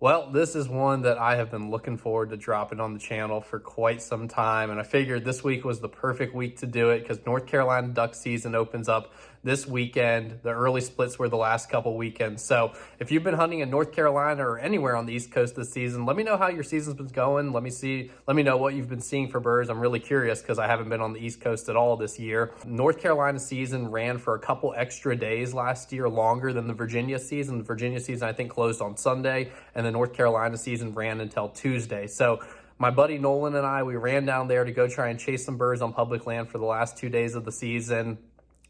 Well, this is one that I have been looking forward to dropping on the channel for quite some time, and I figured this week was the perfect week to do it because North Carolina duck season opens up this weekend. The early splits were the last couple weekends. So if you've been hunting in North Carolina or anywhere on the East Coast this season, let me know how your season's been going. Let me know what you've been seeing for birds. I'm really curious because I haven't been on the East Coast at all this year. North Carolina season ran for a couple extra days last year, longer than the Virginia season. The Virginia season, I think, closed on Sunday, and the North Carolina season ran until Tuesday. So my buddy Nolan and I, we ran down there to go try and chase some birds on public land for the last 2 days of the season,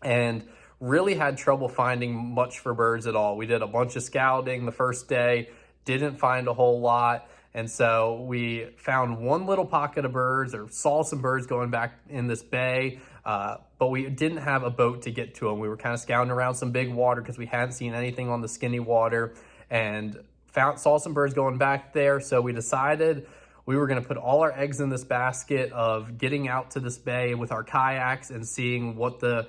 and really had trouble finding much for birds at all. We did a bunch of scouting the first day, didn't find a whole lot. And so we found one little pocket of birds, or saw some birds going back in this bay, but we didn't have a boat to get to them. We were kind of scouting around some big water because we hadn't seen anything on the skinny water, and saw some birds going back there. So we decided we were going to put all our eggs in this basket of getting out to this bay with our kayaks and seeing what the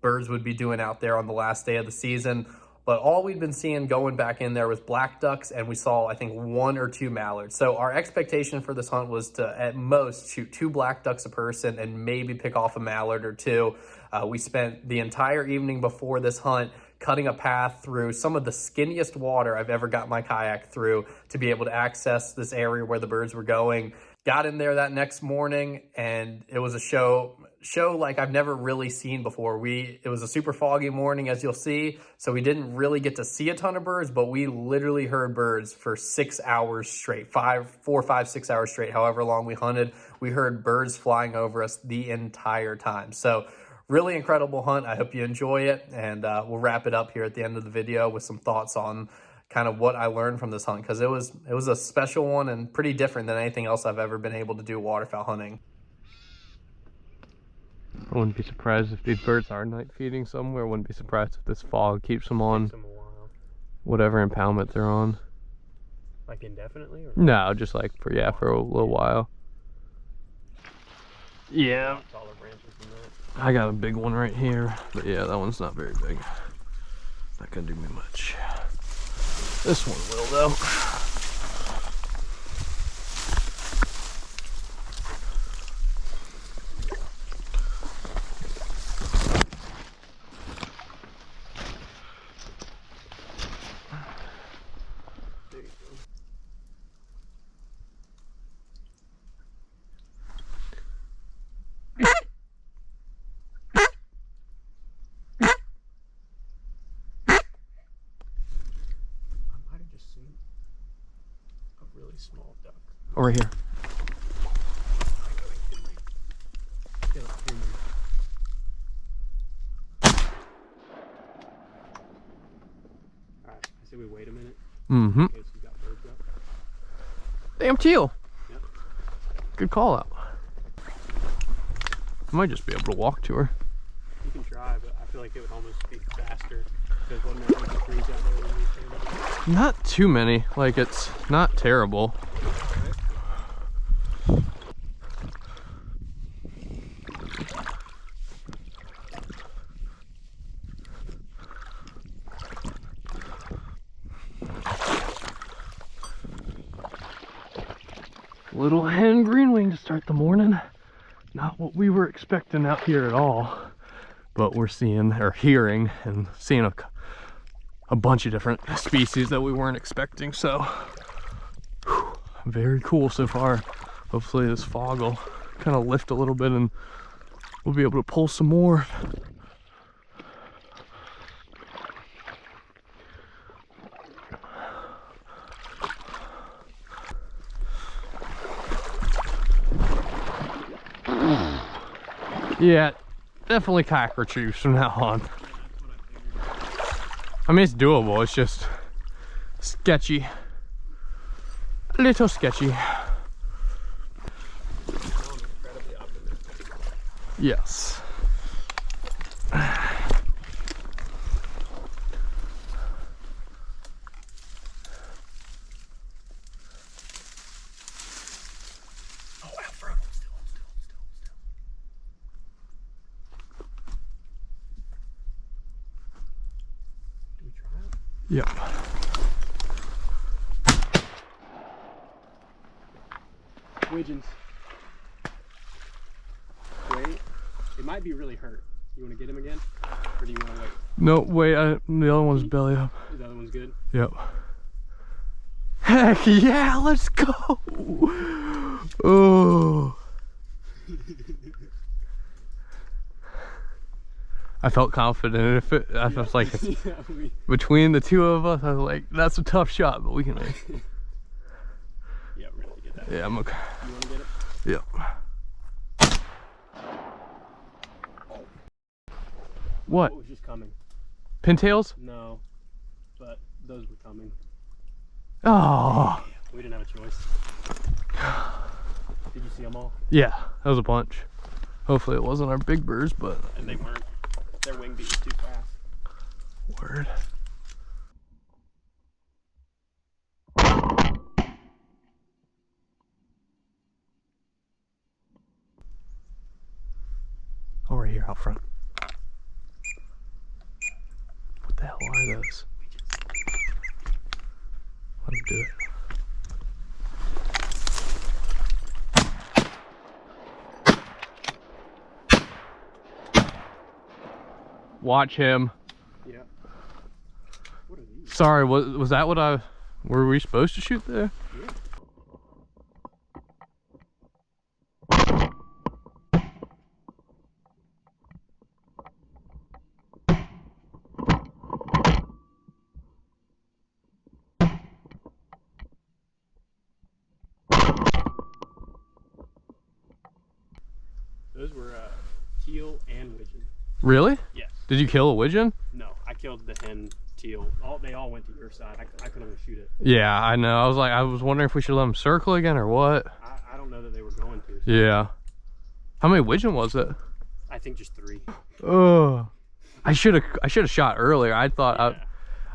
birds would be doing out there on the last day of the season. But all we'd been seeing going back in there was black ducks, and we saw, I think, 1 or 2 mallards. So our expectation for this hunt was to, at most, shoot 2 black ducks a person and maybe pick off a mallard or 2. We spent the entire evening before this hunt cutting a path through some of the skinniest water I've ever got my kayak through to be able to access this area where the birds were going. Got in there that next morning, and it was a show like I've never really seen before. It was a super foggy morning, as you'll see, so we didn't really get to see a ton of birds, but we literally heard birds for 6 hours straight, 4, 5, 6 hours straight, however long we hunted. We heard birds flying over us the entire time. So really incredible hunt. I hope you enjoy it, and we'll wrap it up here at the end of the video with some thoughts on kind of what I learned from this hunt, because it was a special one and pretty different than anything else I've ever been able to do waterfowl hunting. I wouldn't be surprised if these birds are night feeding somewhere. Wouldn't be surprised if this fog keeps them on whatever impoundment they're on. Like indefinitely? Or? No, just like for a little while. Yeah. Taller branches than that. I got a big one right here, but yeah, that one's not very big. Not gonna do me much. This one will though. Small duck. Over here. Alright, I say we wait a minute. Mm-hmm. In case we got birds up. Damn teal. Yep. Good call out. I might just be able to walk to her. You can try, but I feel like it would almost be faster. Because wasn't there any trees out there when we came up? Not too many. Like, it's not terrible. Little hen greenwing to start the morning. Not what we were expecting out here at all, but we're seeing or hearing and seeing a bunch of different species that we weren't expecting. So whew, very cool so far. Hopefully this fog will kind of lift a little bit and we'll be able to pull some more. Yeah, definitely kayak retrieves from now on. I mean, it's doable, it's just sketchy. A little sketchy. Yes. Yep. Widgeons. Wait. It might be really hurt. You want to get him again? Or do you want to wait? No, wait, the other one's belly up. The other one's good? Yep. Heck yeah, let's go! Oh. I felt confident. If it, I was like, Yeah, between the two of us, I was like, that's a tough shot, but we can make it. Yeah, we're gonna get that. Yeah, I'm okay. You want to get it? Yep. What? What was just coming? Pintails? No, but those were coming. Oh. We didn't have a choice. Did you see them all? Yeah, that was a bunch. Hopefully it wasn't our big birds, but. And they weren't. Their wing beat was too fast. Word. Oh, right here out front. What the hell are those? Let him do it. Watch him. Yeah. What are these? Sorry, was that what were we supposed to shoot there? Yeah. Those were teal and widgeon. Really? Yes. Did you kill a widgeon? No, I killed the hen teal. They all went to your side. I could only shoot it. Yeah, I know. I was wondering if we should let them circle again or what. I don't know that they were going to. So Yeah. How many widgeon was it? I think just 3. Oh. I should have shot earlier. I thought Yeah.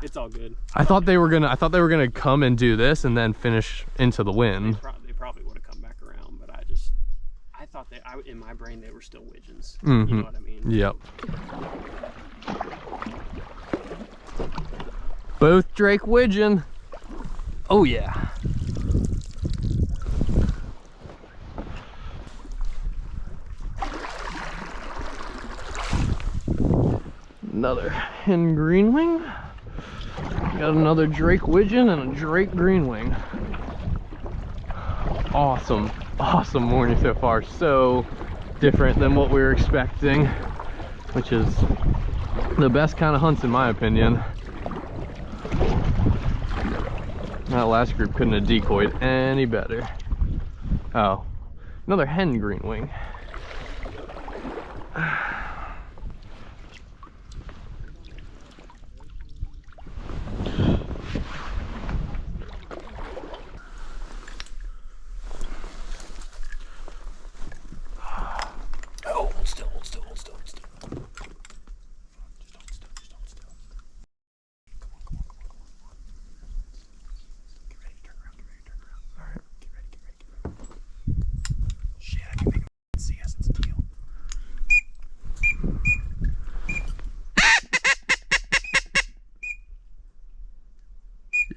It's all good. I thought they were gonna come and do this and then finish into the wind. They probably would have come back around, but I thought in my brain they were still widgeons. Mm-hmm. You know what I mean? Yep. Both Drake widgeon. Oh yeah. Another hen greenwing. Got another Drake widgeon and a Drake greenwing. Awesome, awesome morning so far. So different than what we were expecting, which is the best kind of hunts in my opinion. That last group couldn't have decoyed any better. Oh, another hen greenwing.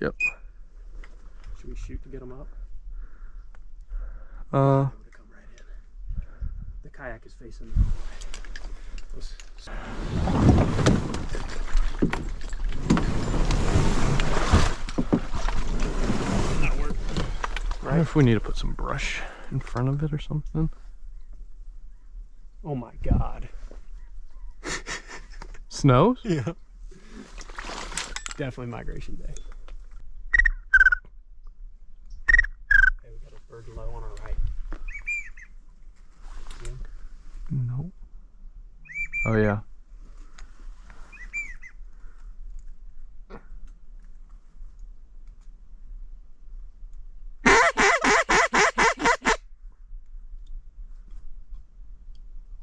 Yep. Should we shoot to get them up? Uh. Come right in. The kayak is facing. That'll work. I wonder if we need to put some brush in front of it or something. Oh my god. Snows? Yeah. Definitely migration day. Okay, we got a bird low on our right. Yeah. No. Oh yeah.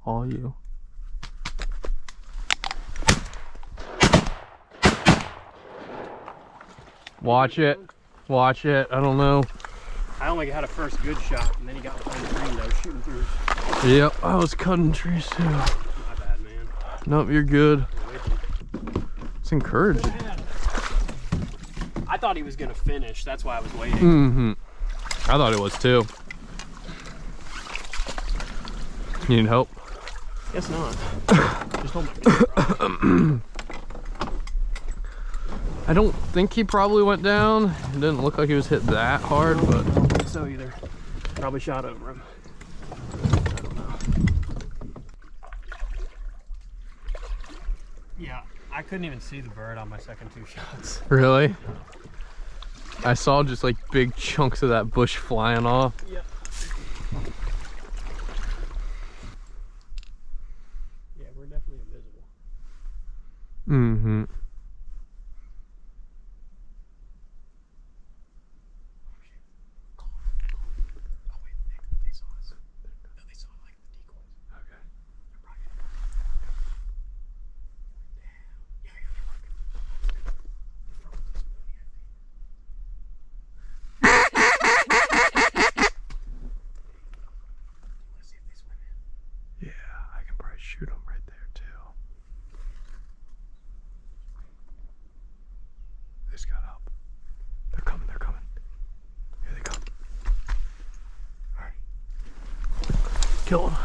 All you. Watch it. Watch it. I don't know. I only had a first good shot, and then he got behind the green though, shooting through. Yep, I was cutting trees too. My bad, man. Nope, you're good. We're It's encouraging. I thought he was gonna finish. That's why I was waiting. Mm-hmm. I thought it was too. You need help? Guess not. Just hold my I don't think he probably went down. It didn't look like he was hit that hard, but I don't think so either. Probably shot over him. I don't know. Yeah, I couldn't even see the bird on my second 2 shots. really? I saw just like big chunks of that bush flying off. Yep. Yeah, we're definitely invisible. Mm-hmm. Shoot them right there too. They just got up. They're coming, they're coming. Here they come. Alright. Kill them.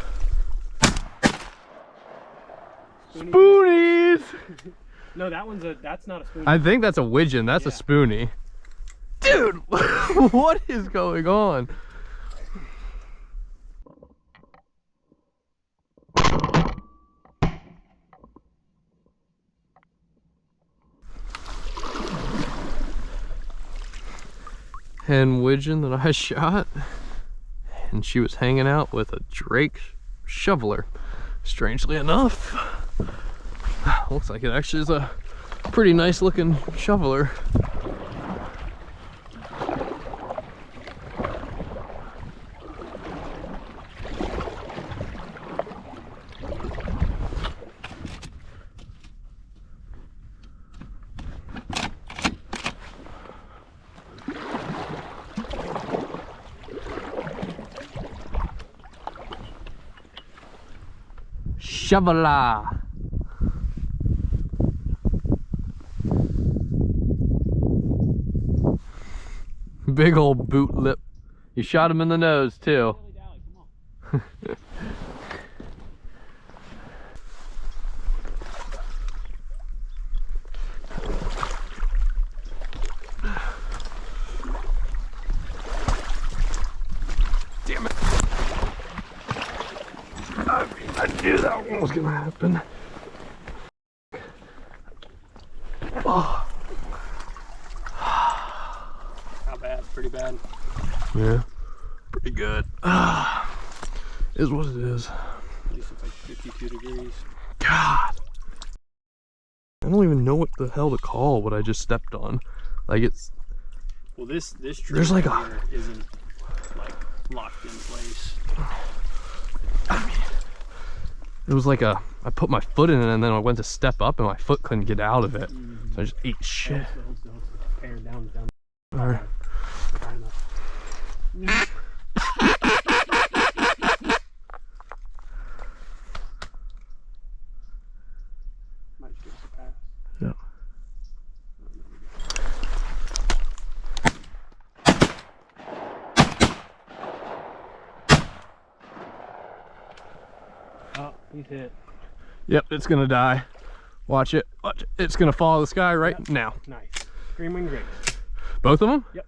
Spoonies! No, that's not a spoon. I think that's a widgeon, that's a spoonie. Dude, what is going on? And widgeon that I shot, and she was hanging out with a drake shoveler. Strangely enough, looks like it actually is a pretty nice looking shoveler. Shoveler. Big old boot lip. You shot him in the nose too. Damn it. I knew that one was gonna happen. Oh. How bad? Pretty bad. Yeah, pretty good. Is what it is. At least it's like 52 degrees. God. I don't even know what the hell to call what I just stepped on. Like it's... Well, this tree There's like here isn't like locked in place. I mean, it was like I put my foot in it and then I went to step up and my foot couldn't get out of it. So I just ate shit. Down. All right. Might just give us a pass. Yeah. Oh, he's hit. Yep, it's gonna die. Watch it. Watch it. It's gonna fall the sky right now. Nice. Green wing grapes. Both of them? Yep.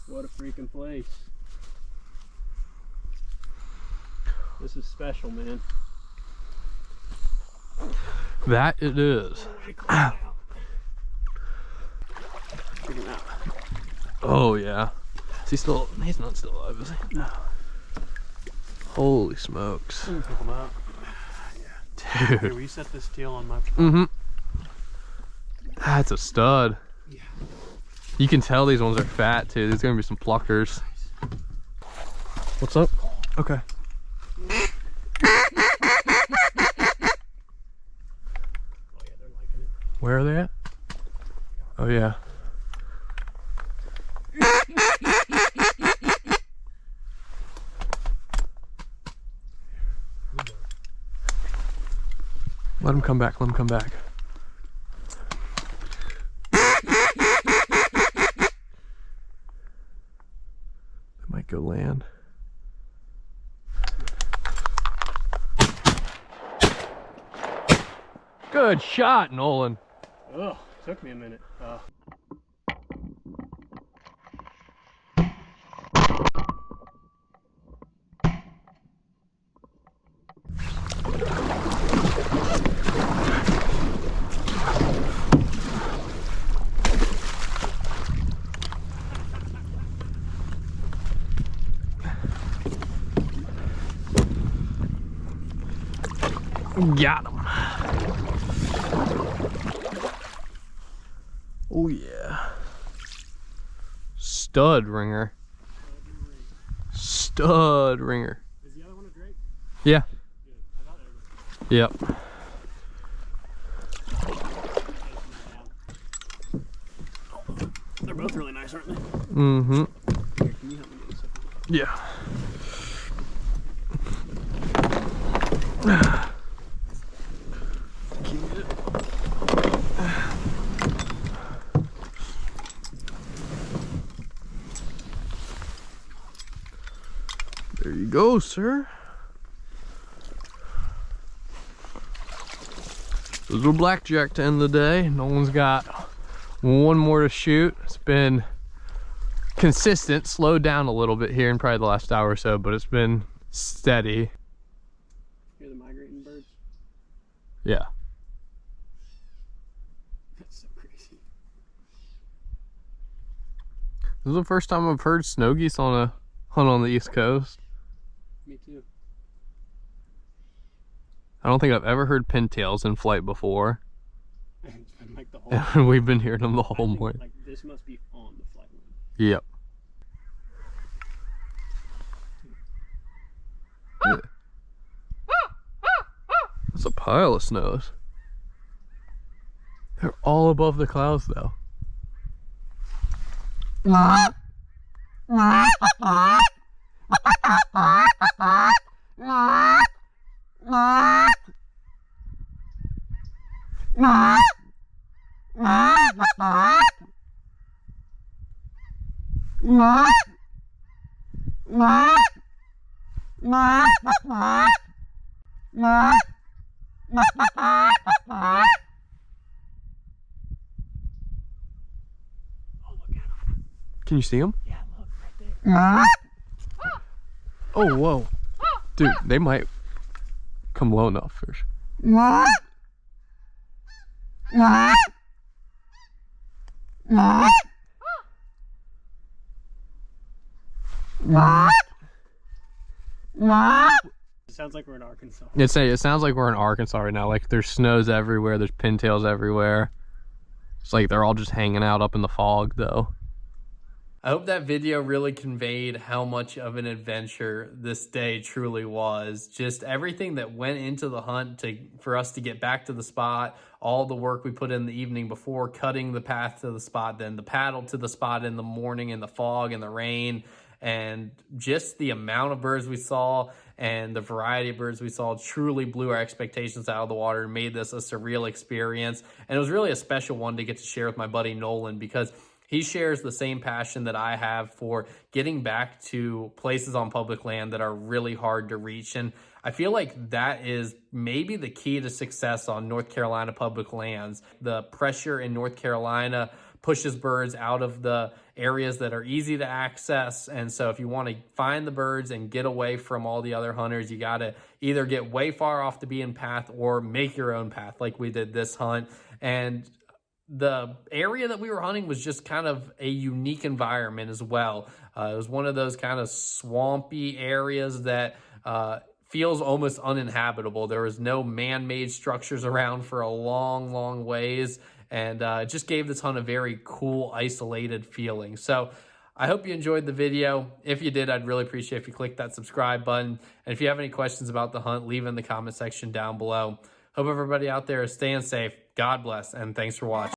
What a freaking place. This is special, man. That it is. Check him out. Oh yeah. Is he still? He's not still alive, is he? No. Holy smokes. Let me pick him up. Yeah. Dude. Here, will you set this teal on my... Mm-hmm. That's a stud. Yeah. You can tell these ones are fat too. There's gonna be some pluckers. What's up? Okay. Oh yeah, they're liking it. Where are they at? Oh yeah. Let him come back, let him come back. They might go land. Good shot, Nolan. Ugh, took me a minute. Got him. Oh yeah. Stud ringer. Stud ringer. Is the other one a Drake? Yeah. Good. I thought they were. Yep. They're both really nice, aren't they? Mm-hmm. Here, can you help me do this? Yeah. There you go, sir. A little blackjack to end the day. No one's got one more to shoot. It's been consistent, slowed down a little bit here in probably the last hour or so, but it's been steady. Hear the migrating birds? Yeah. That's so crazy. This is the first time I've heard snow geese on a hunt on the East Coast. Me too. I don't think I've ever heard pintails in flight before. It's been like the whole. And we've been hearing them the whole I think, morning. like this must be on the flight line. Yep. Yeah. That's a pile of snows. They're all above the clouds though. Can you see them? Yeah, look right there. Oh, whoa. Dude, they might come low enough first. It sounds like we're in Arkansas. It sounds like we're in Arkansas right now. Like there's snows everywhere, there's pintails everywhere. It's like they're all just hanging out up in the fog though. I hope that video really conveyed how much of an adventure this day truly was. Just everything that went into the hunt for us to get back to the spot, all the work we put in the evening before, cutting the path to the spot, then the paddle to the spot in the morning in the fog and the rain, and just the amount of birds we saw and the variety of birds we saw truly blew our expectations out of the water and made this a surreal experience. And it was really a special one to get to share with my buddy Nolan, because he shares the same passion that I have for getting back to places on public land that are really hard to reach. And I feel like that is maybe the key to success on North Carolina public lands. The pressure in North Carolina pushes birds out of the areas that are easy to access. And so if you want to find the birds and get away from all the other hunters, you got to either get way far off the beaten path or make your own path like we did this hunt. And the area that we were hunting was just kind of a unique environment as well. It was one of those kind of swampy areas that feels almost uninhabitable. There was no man-made structures around for a long, long ways, and it just gave this hunt a very cool, isolated feeling. So I hope you enjoyed the video. If you did, I'd really appreciate if you click that subscribe button. And if you have any questions about the hunt, leave in the comment section down below. Hope everybody out there is staying safe. God bless, and thanks for watching.